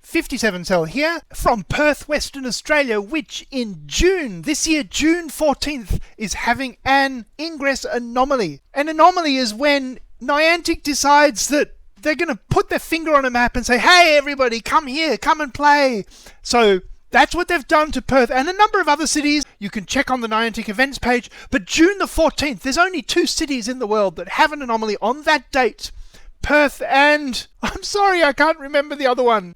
57 Cell here from Perth, Western Australia, which in June, this year, June 14th, is having an Ingress Anomaly. An anomaly is when Niantic decides that they're going to put their finger on a map and say, hey, everybody, come here, come and play. So that's what they've done to Perth and a number of other cities. You can check on the Niantic events page. But June the 14th, there's only 2 cities in the world that have an anomaly on that date. Perth and... I'm sorry, I can't remember the other one.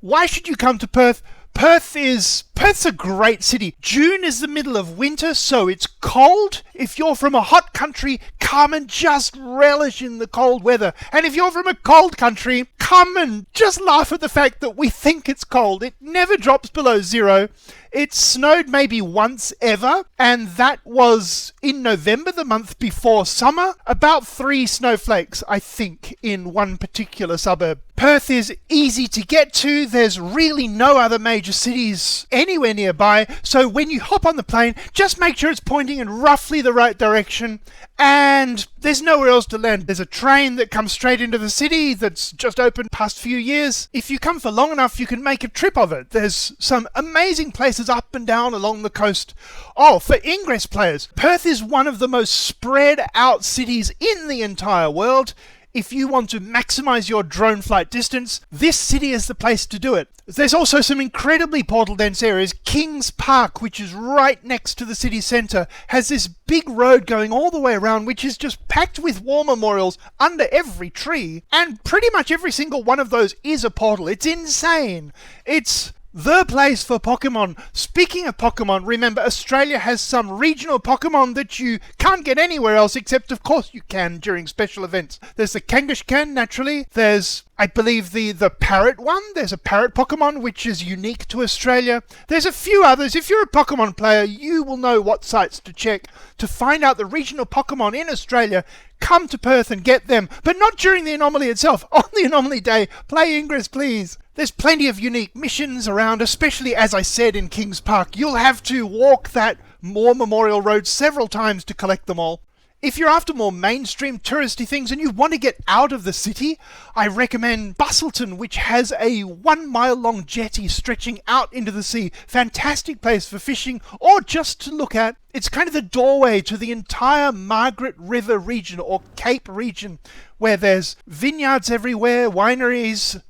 Why should you come to Perth? Perth's a great city. June is the middle of winter, so it's cold. If you're from a hot country, come and just relish in the cold weather. And if you're from a cold country, come and just laugh at the fact that we think it's cold. It never drops below 0. It snowed maybe once ever, and that was in November, the month before summer. About 3 snowflakes, I think, in one particular suburb. Perth is easy to get to. There's really no other major cities anywhere nearby. So when you hop on the plane, just make sure it's pointing in roughly the right direction. And there's nowhere else to land. There's a train that comes straight into the city that's just opened past few years. If you come for long enough, you can make a trip of it. There's some amazing places up and down along the coast. Oh, for Ingress players, Perth is one of the most spread out cities in the entire world. If you want to maximize your drone flight distance, this city is the place to do it. There's also some incredibly portal dense areas. Kings Park, which is right next to the city centre, has this big road going all the way around, which is just packed with war memorials under every tree. And pretty much every single one of those is a portal. It's insane. It's the place for Pokemon. Speaking of Pokemon, remember Australia has some regional Pokemon that you can't get anywhere else, except of course you can during special events. There's the Kangaskhan, naturally. There's, I believe, the parrot one. There's a parrot Pokemon, which is unique to Australia. There's a few others. If you're a Pokemon player, you will know what sites to check to find out the regional Pokemon in Australia. Come to Perth and get them, but not during the anomaly itself. On the anomaly day, play Ingress, please. There's plenty of unique missions around, especially, as I said, in Kings Park. You'll have to walk that War Memorial Road several times to collect them all. If you're after more mainstream touristy things and you want to get out of the city, I recommend Bustleton, which has a 1-mile-long jetty stretching out into the sea. Fantastic place for fishing or just to look at. It's kind of the doorway to the entire Margaret River region or Cape region, where there's vineyards everywhere, wineries,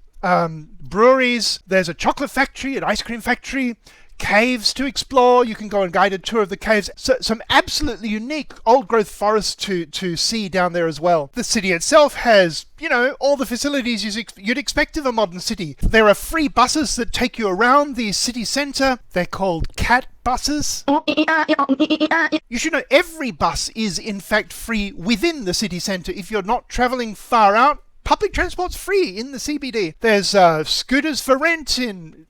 breweries, there's a chocolate factory, an ice cream factory, caves to explore. You can go on a guided tour of the caves. So, some absolutely unique old-growth forests to see down there as well. The city itself has, you know, all the facilities you'd expect of a modern city. There are free buses that take you around the city centre. They're called cat buses. You should know every bus is in fact free within the city centre. If you're not travelling far out, public transport's free in the CBD. There's scooters for rent in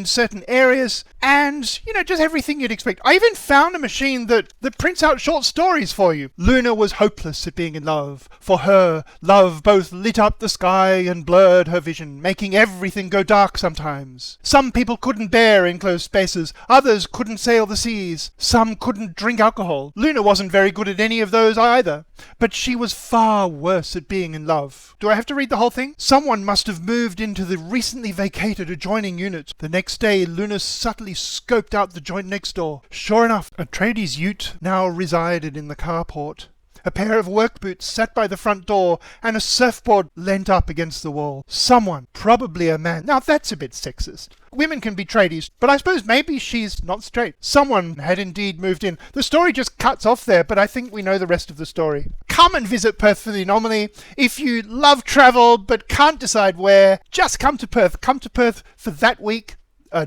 certain areas, and you know, just everything you'd expect. I even found a machine that prints out short stories for you. Luna was hopeless at being in love. For her, love both lit up the sky and blurred her vision, making everything go dark sometimes. Some people couldn't bear enclosed spaces. Others couldn't sail the seas. Some couldn't drink alcohol. Luna wasn't very good at any of those either, but she was far worse at being in love. Do I have to read the whole thing? Someone must have moved into the recently vacated adjoining unit. The next day, Luna subtly scoped out the joint next door. Sure enough, a tradies ute now resided in the carport. A pair of work boots sat by the front door, and a surfboard leant up against the wall. Someone, probably a man. Now that's a bit sexist. Women can be tradies, but I suppose maybe she's not straight. Someone had indeed moved in. The story just cuts off there, but I think we know the rest of the story. Come and visit Perth for the anomaly. If you love travel but can't decide where, just come to Perth. Come to Perth for that week,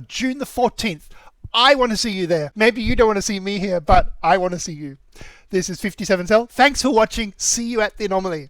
June the 14th. I want to see you there. Maybe you don't want to see me here, but I want to see you. This is 57 Cell. Thanks for watching. See you at the anomaly.